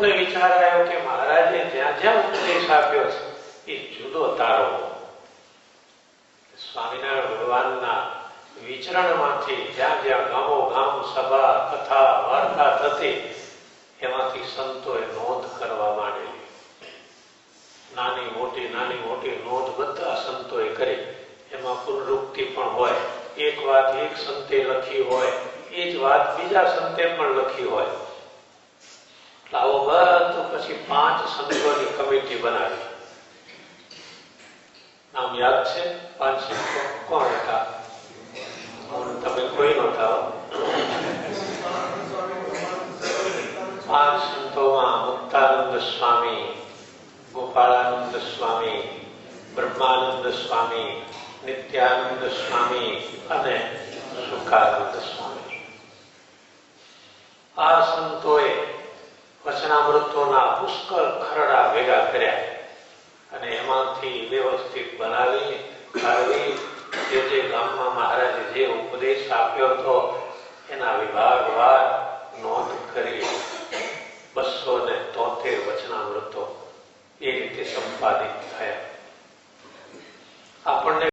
સંતોને વિચાર આવ્યો કે મહારાજે જ્યાં જ્યાં ઉપદેશ આપ્યો છે એ જુદો તારો. સ્વામિનારાયણ ભગવાનના વિચરણમાંથી જ્યાં જ્યાં ગામો ગામ સભા કથા વાર્તા થતી એમાંથી સંતોએ નોંધ કરવા માંડેલી. નાની મોટી નોંધ બધા સંતોએ કરી. એમાં પુનરુક્તિ પણ હોય. એક વાત એક સંતે લખી હોય એ જ વાત બીજા સંતે પણ લખી હોય. આવો બધું પછી 5 સંતોની કમિટી બનાવી. નામ યાદ છે? 5 સંતો કોણ હતા? તમે કોઈ નહોતા. 5 સંતોમાં મુક્તાનંદ સ્વામી, ગોપાળાનંદ સ્વામી, બ્રહ્માનંદ સ્વામી, નિત્યાનંદ સ્વામી અને સુખાનંદ સ્વામી. આ સંતોએ વચનામૃતોના પુષ્કળ ખરડા ભેગા કર્યા અને એમાંથી વ્યવસ્થિત બનાવી જે ગામમાં મહારાજે જે ઉપદેશ આપ્યો હતો એના વિભાગવાર નોંધ કરી 273 વચનામૃતો એ રીતે સંપાદિત થયા. આપણને